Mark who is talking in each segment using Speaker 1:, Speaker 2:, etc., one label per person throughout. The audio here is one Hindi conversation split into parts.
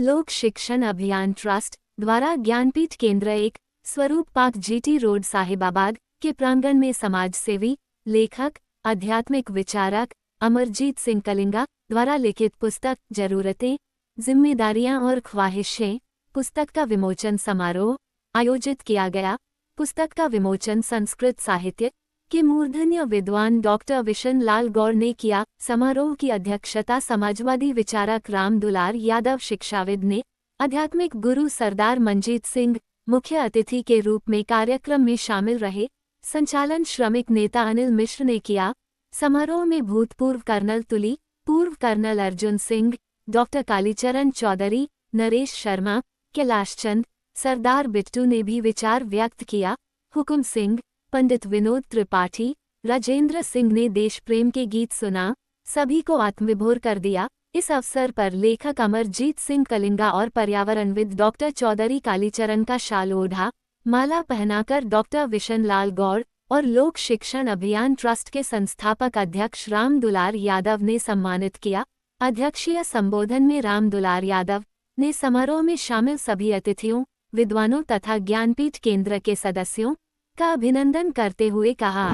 Speaker 1: लोक शिक्षण अभियान ट्रस्ट द्वारा ज्ञानपीठ केंद्र 1 स्वरूप पार्क GT रोड साहिबाबाद के प्रांगण में समाज सेवी, लेखक, आध्यात्मिक विचारक अमरजीत सिंह कलिंगा द्वारा लिखित पुस्तक जरूरतें, जिम्मेदारियां और ख्वाहिशें पुस्तक का विमोचन समारोह आयोजित किया गया। पुस्तक का विमोचन संस्कृत साहित्य के मूर्धन्य विद्वान डॉक्टर विशन लाल गौड़ ने किया। समारोह की अध्यक्षता समाजवादी विचारक राम दुलार यादव शिक्षाविद ने, आध्यात्मिक गुरु सरदार मंजीत सिंह मुख्य अतिथि के रूप में कार्यक्रम में शामिल रहे। संचालन श्रमिक नेता अनिल मिश्र ने किया। समारोह में भूतपूर्व कर्नल तुली, पूर्व कर्नल अर्जुन सिंह, डॉक्टर कालीचरण चौधरी, नरेश शर्मा, कैलाश चंद, सरदार बिट्टू ने भी विचार व्यक्त किया। हुकुम सिंह, पंडित विनोद त्रिपाठी, राजेंद्र सिंह ने देश प्रेम के गीत सुना, सभी को आत्मविभोर कर दिया। इस अवसर पर लेखक अमरजीत सिंह कलिंगा और पर्यावरणविद डॉक्टर चौधरी कालीचरण का शाल ओढ़ा, माला पहनाकर डॉक्टर विशन लाल गौड़ और लोक शिक्षण अभियान ट्रस्ट के संस्थापक अध्यक्ष राम दुलार यादव ने सम्मानित किया। अध्यक्षीय संबोधन में राम दुलार यादव ने समारोह में शामिल सभी अतिथियों, विद्वानों तथा ज्ञानपीठ केंद्र के सदस्यों का अभिनंदन करते हुए कहा,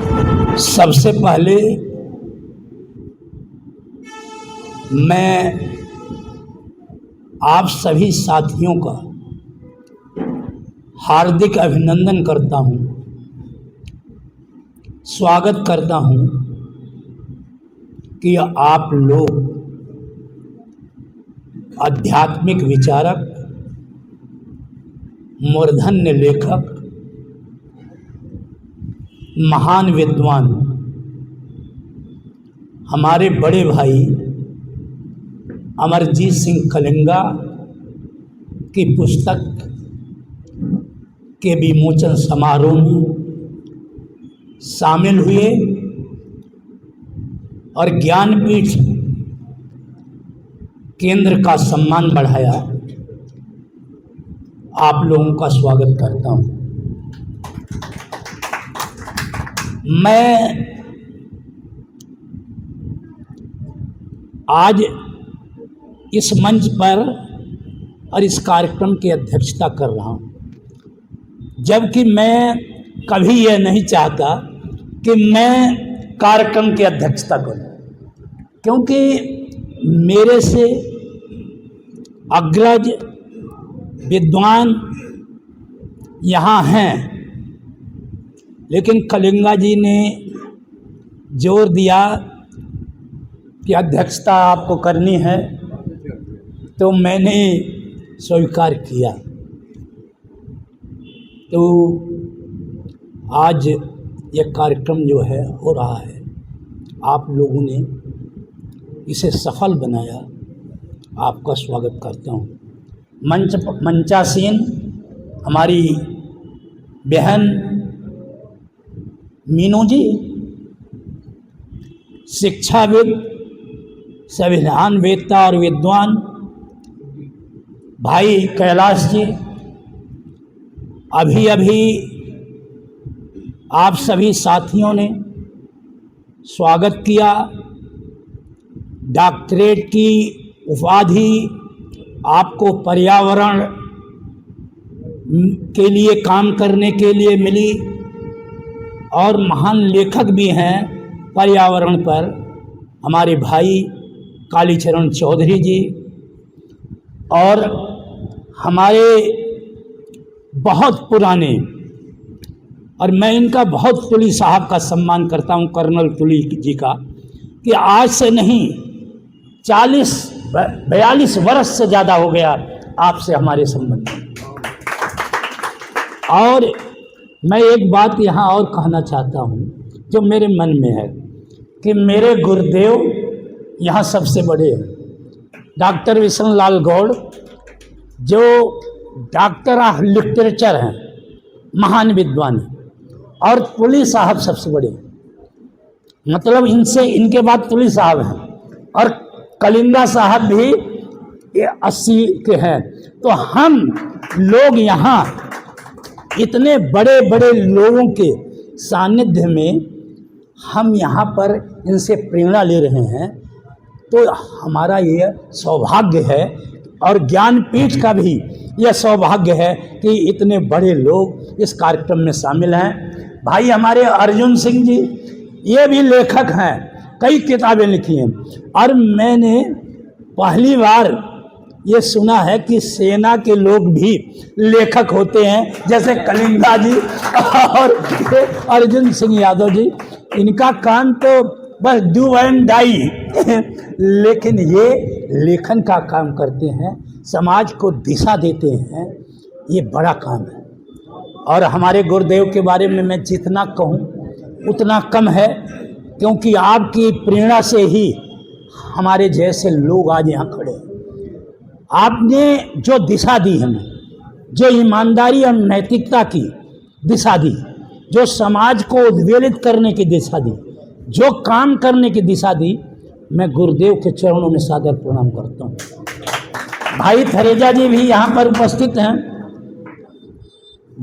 Speaker 2: सबसे पहले मैं आप सभी साथियों का हार्दिक अभिनंदन करता हूं, स्वागत करता हूं कि आप लोग आध्यात्मिक विचारक, मूर्धन्य लेखक, महान विद्वान हमारे बड़े भाई अमरजीत सिंह कलिंगा की पुस्तक के विमोचन समारोह में शामिल हुए और ज्ञानपीठ केंद्र का सम्मान बढ़ाया। आप लोगों का स्वागत करता हूं। मैं आज इस मंच पर और इस कार्यक्रम की अध्यक्षता कर रहा हूं, जबकि मैं कभी यह नहीं चाहता कि मैं कार्यक्रम की अध्यक्षता करूं, क्योंकि मेरे से अग्रज विद्वान यहाँ हैं, लेकिन कलिंगा जी ने जोर दिया कि अध्यक्षता आपको करनी है, तो मैंने स्वीकार किया। तो आज यह कार्यक्रम जो है हो रहा है, आप लोगों ने इसे सफल बनाया, आपका स्वागत करता हूँ। मंचासीन हमारी बहन मीनू जी, शिक्षाविद, संविधान वेत्ता और विद्वान भाई कैलाश जी, अभी अभी आप सभी साथियों ने स्वागत किया। डॉक्टरेट की उपाधि आपको पर्यावरण के लिए काम करने के लिए मिली और महान लेखक भी हैं पर्यावरण पर, हमारे भाई कालीचरण चौधरी जी, और हमारे बहुत पुराने, और मैं इनका बहुत तुली साहब का सम्मान करता हूं, कर्नल तुली जी का, कि आज से नहीं 40-42 वर्ष से ज़्यादा हो गया आपसे हमारे संबंध। और मैं एक बात यहाँ और कहना चाहता हूँ जो मेरे मन में है, कि मेरे गुरुदेव यहाँ सबसे बड़े हैं, डॉक्टर विशन लाल गौड़, जो डॉक्टर ऑफ लिटरेचर हैं, महान विद्वान हैं, और तुली साहब सबसे बड़े हैं, मतलब इनके बाद तुली साहब हैं, और कलिंगा साहब भी 80 के हैं। तो हम लोग यहाँ इतने बड़े बड़े लोगों के सानिध्य में हम यहाँ पर इनसे प्रेरणा ले रहे हैं, तो हमारा ये सौभाग्य है और ज्ञानपीठ का भी यह सौभाग्य है कि इतने बड़े लोग इस कार्यक्रम में शामिल हैं। भाई हमारे अर्जुन सिंह जी ये भी लेखक हैं, कई किताबें लिखी हैं। और मैंने पहली बार ये सुना है कि सेना के लोग भी लेखक होते हैं, जैसे कलिंगा जी और अर्जुन सिंह यादव जी। इनका काम तो बस डू एंड डाई लेकिन ये लेखन का काम करते हैं, समाज को दिशा देते हैं, ये बड़ा काम है। और हमारे गुरुदेव के बारे में मैं जितना कहूँ उतना कम है, क्योंकि आपकी प्रेरणा से ही हमारे जैसे लोग आज यहाँ खड़े हैं। आपने जो दिशा दी हमें, जो ईमानदारी और नैतिकता की दिशा दी, जो समाज को उद्वेलित करने की दिशा दी, जो काम करने की दिशा दी, मैं गुरुदेव के चरणों में सादर प्रणाम करता हूँ। भाई थरेजा जी भी यहाँ पर उपस्थित हैं।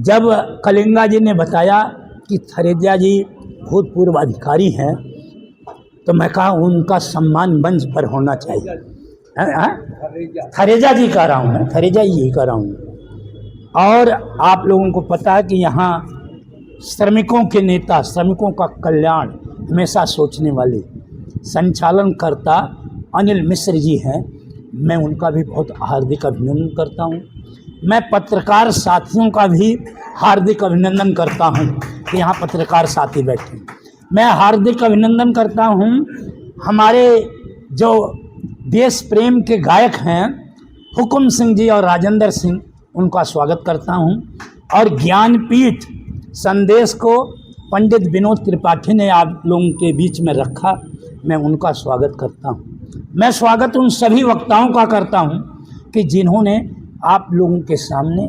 Speaker 2: जब कलिंगा जी ने बताया कि थरेजा जी भूतपूर्व अधिकारी हैं, तो मैं कहा उनका सम्मान मंच पर होना चाहिए। थरेजा जी कह रहा हूँ मैं, थरेजा जी कह रहा हूँ। और आप लोगों को पता है कि यहाँ श्रमिकों के नेता, श्रमिकों का कल्याण हमेशा सोचने वाले संचालनकर्ता अनिल मिश्र जी हैं। मैं उनका भी बहुत हार्दिक अभिनंदन करता हूँ। मैं पत्रकार साथियों का भी हार्दिक अभिनंदन करता हूँ कि यहाँ पत्रकार साथी बैठे। मैं हार्दिक अभिनंदन करता हूँ हमारे जो देश प्रेम के गायक हैं हुकुम सिंह जी और राजेंद्र सिंह, उनका स्वागत करता हूँ। और ज्ञानपीठ संदेश को पंडित विनोद त्रिपाठी ने आप लोगों के बीच में रखा, मैं उनका स्वागत करता हूँ। मैं स्वागत उन सभी वक्ताओं का करता हूँ कि जिन्होंने आप लोगों के सामने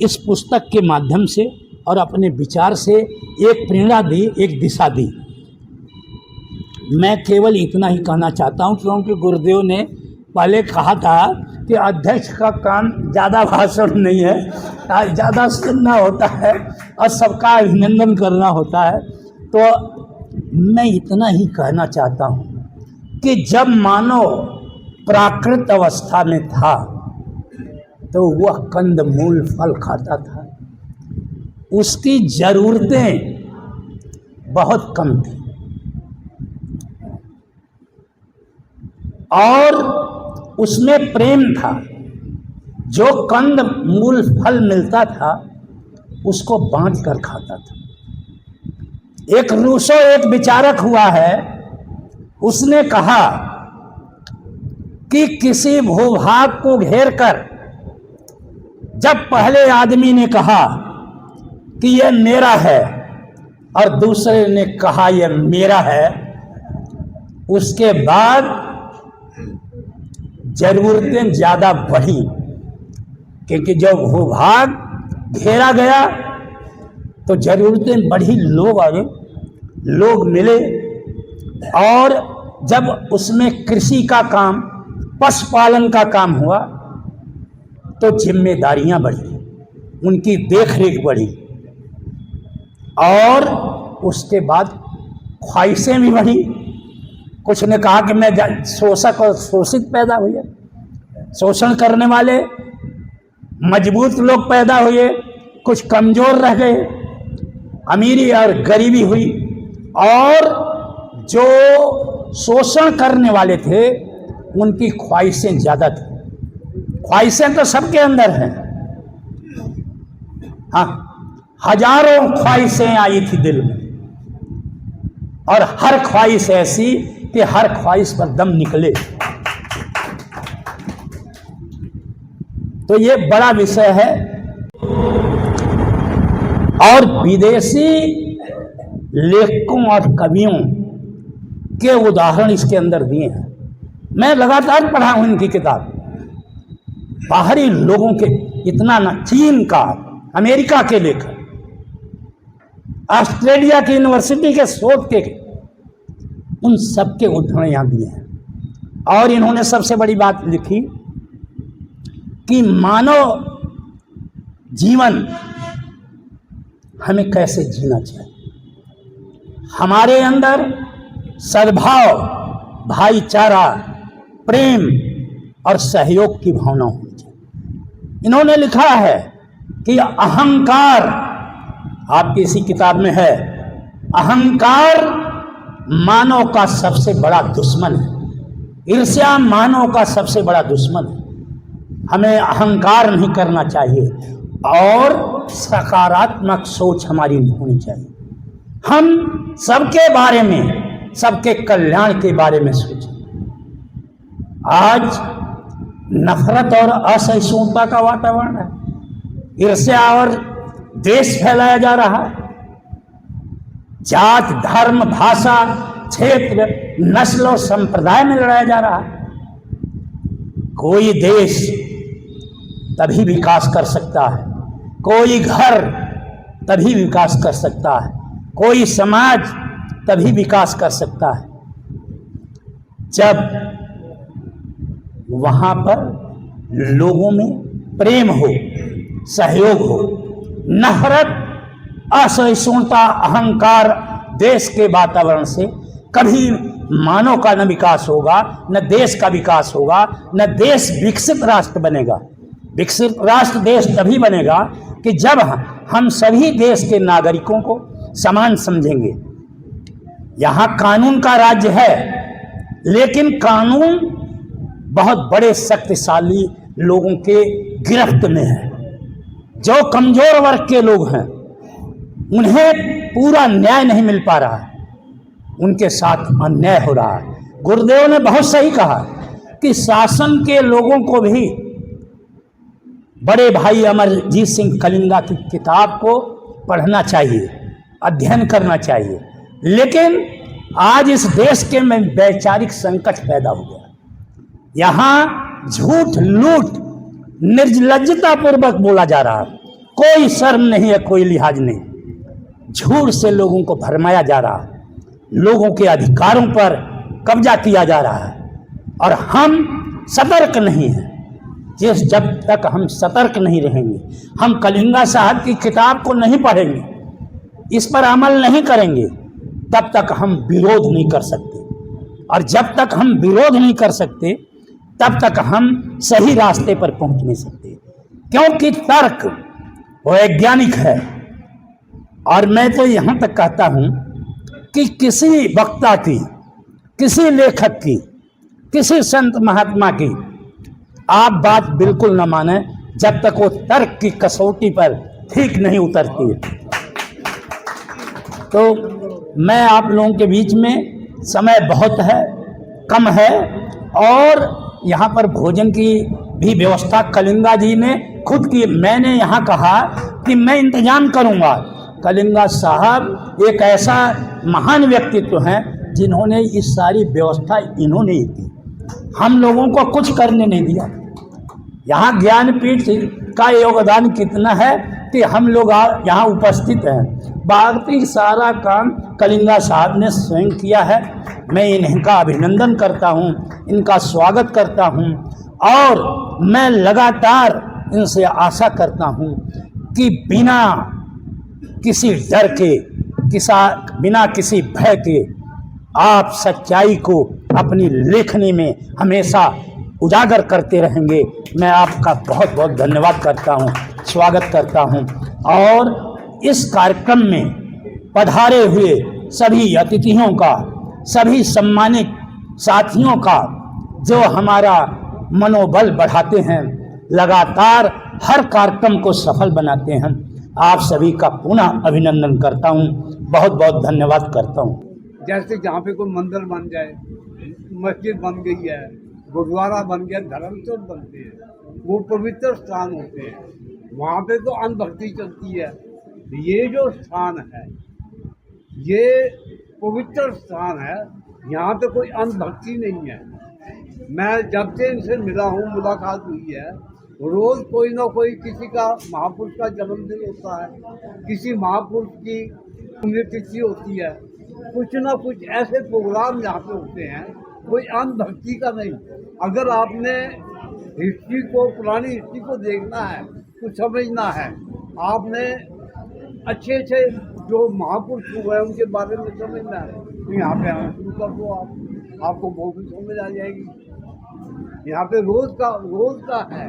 Speaker 2: इस पुस्तक के माध्यम से और अपने विचार से एक प्रेरणा दी, एक दिशा दी। मैं केवल इतना ही कहना चाहता हूँ, क्योंकि गुरुदेव ने पहले कहा था कि अध्यक्ष का काम ज़्यादा भाषण नहीं है, ज़्यादा सुनना होता है और सबका अभिनंदन करना होता है। तो मैं इतना ही कहना चाहता हूँ कि जब मानव प्राकृत अवस्था में था तो वह कंद मूल फल खाता था, उसकी ज़रूरतें बहुत कम थी और उसमें प्रेम था। जो कंद मूल फल मिलता था उसको बांट कर खाता था। एक रूसो एक विचारक हुआ है, उसने कहा कि किसी भूभाग को घेर कर जब पहले आदमी ने कहा कि यह मेरा है और दूसरे ने कहा यह मेरा है, उसके बाद जरूरतें ज़्यादा बढ़ी, क्योंकि जब भूभाग घेरा गया तो जरूरतें बढ़ी, लोग आए, लोग मिले। और जब उसमें कृषि का काम, पशुपालन का काम हुआ तो जिम्मेदारियां बढ़ी, उनकी देखरेख बढ़ी और उसके बाद ख्वाहिशें भी बढ़ी। कुछ ने कहा कि मैं शोषक और शोषित पैदा हुए, शोषण करने वाले मजबूत लोग पैदा हुए, कुछ कमज़ोर रह गए, अमीरी और गरीबी हुई। और जो शोषण करने वाले थे उनकी ख्वाहिशें ज़्यादा थी। ख्वाहिशें तो सबके अंदर हैं, हाँ, हजारों ख्वाहिशें आई थी दिल में और हर ख्वाहिश ऐसी कि हर ख्वाहिश पर दम निकले। तो ये बड़ा विषय है और विदेशी लेखकों और कवियों के उदाहरण इसके अंदर दिए हैं। मैं लगातार पढ़ा हूं इनकी किताब। बाहरी लोगों के इतना ना, चीन का, अमेरिका के लेखक, ऑस्ट्रेलिया की यूनिवर्सिटी के शोध के, उन सब के उदाहरण यहाँ दिए हैं। और इन्होंने सबसे बड़ी बात लिखी कि मानव जीवन हमें कैसे जीना चाहिए। हमारे अंदर सद्भाव, भाईचारा, प्रेम, और सहयोग की भावना होनी चाहिए। इन्होंने लिखा है कि अहंकार, आपकी इसी किताब में है, अहंकार मानव का सबसे बड़ा दुश्मन है। ईर्ष्या मानव का सबसे बड़ा दुश्मन है। हमें अहंकार नहीं करना चाहिए और सकारात्मक सोच हमारी होनी चाहिए। हम सबके बारे में, सबके कल्याण के बारे में सोचें। आज नफरत और असहिष्णुता का वातावरण है, ईर्ष्या और द्वेष फैलाया जा रहा है। जात, धर्म, भाषा, क्षेत्र, नस्ल और संप्रदाय में लड़ाया जा रहा है। कोई देश तभी विकास कर सकता है, कोई घर तभी विकास कर सकता है, कोई समाज तभी विकास कर सकता है जब वहां पर लोगों में प्रेम हो, सहयोग हो। नफरत, असहिष्णुता, अहंकार, देश के वातावरण से कभी मानव का न विकास होगा, न देश का विकास होगा, न देश विकसित राष्ट्र बनेगा। विकसित राष्ट्र देश तभी बनेगा कि जब हम सभी देश के नागरिकों को समान समझेंगे। यहाँ कानून का राज्य है, लेकिन कानून बहुत बड़े शक्तिशाली लोगों के गिरफ्त में है। जो कमजोर वर्ग के लोग हैं उन्हें पूरा न्याय नहीं मिल पा रहा है, उनके साथ अन्याय हो रहा है। गुरुदेव ने बहुत सही कहा कि शासन के लोगों को भी बड़े भाई अमरजीत सिंह कलिंगा की किताब को पढ़ना चाहिए, अध्ययन करना चाहिए। लेकिन आज इस देश के में वैचारिक संकट पैदा हो गया। यहाँ झूठ, लूट, निर्लज्जता पूर्वक बोला जा रहा है। कोई शर्म नहीं है, कोई लिहाज नहीं। झूठ से लोगों को भरमाया जा रहा है, लोगों के अधिकारों पर कब्जा किया जा रहा है और हम सतर्क नहीं हैं। जब तक हम सतर्क नहीं रहेंगे, हम कलिंगा साहब की किताब को नहीं पढ़ेंगे, इस पर अमल नहीं करेंगे, तब तक हम विरोध नहीं कर सकते। और जब तक हम विरोध नहीं कर सकते, तब तक हम सही रास्ते पर पहुंच नहीं सकते। क्योंकि तर्क वैज्ञानिक है। और मैं तो यहाँ तक कहता हूँ कि किसी वक्ता की, किसी लेखक की, किसी संत महात्मा की आप बात बिल्कुल न माने जब तक वो तर्क की कसौटी पर ठीक नहीं उतरती है। तो मैं आप लोगों के बीच में, समय बहुत है, कम है, और यहाँ पर भोजन की भी व्यवस्था कलिंगा जी ने खुद की। मैंने यहाँ कहा कि मैं इंतजाम करूँगा। कलिंगा साहब एक ऐसा महान व्यक्तित्व हैं जिन्होंने इस सारी व्यवस्था इन्होंने ही की, हम लोगों को कुछ करने नहीं दिया। यहाँ ज्ञानपीठ का योगदान कितना है कि हम लोग यहाँ उपस्थित हैं। बाकी सारा काम कलिंगा साहब ने स्वयं किया है। मैं इनका अभिनंदन करता हूँ, इनका स्वागत करता हूँ और मैं लगातार इनसे आशा करता हूँ कि बिना किसी डर के, बिना किसी भय के आप सच्चाई को अपनी लेखनी में हमेशा उजागर करते रहेंगे। मैं आपका बहुत बहुत धन्यवाद करता हूँ, स्वागत करता हूँ। और इस कार्यक्रम में पधारे हुए सभी अतिथियों का, सभी सम्मानित साथियों का, जो हमारा मनोबल बढ़ाते हैं, लगातार हर कार्यक्रम को सफल बनाते हैं, आप सभी का पुनः अभिनंदन करता हूँ, बहुत बहुत धन्यवाद करता हूँ।
Speaker 3: जैसे जहाँ पे कोई मंदिर बन जाए, मस्जिद बन गई है, गुरुद्वारा बन गया, धर्मस्थल बनते हैं, वो पवित्र स्थान होते हैं। वहाँ पे तो अंधभक्ति चलती है। ये जो स्थान है, ये पवित्र स्थान है, यहाँ पे कोई अंधभक्ति नहीं है। मैं जब से इनसे मिला हूँ, मुलाकात हुई है, रोज कोई ना कोई किसी का महापुरुष का जन्मदिन होता है, किसी महापुरुष की पुण्यतिथि होती है, कुछ ना कुछ ऐसे प्रोग्राम यहाँ पे होते हैं, कोई अंधभक्ति का नहीं। अगर आपने हिस्ट्री को, पुरानी हिस्ट्री को देखना है, कुछ समझना है, आपने अच्छे अच्छे जो महापुरुष हुए हैं उनके बारे में समझना है, तो यहाँ पे आना शुरू कर दो। आपको बहुत समझ आ जाएगी। यहाँ पे रोज का है।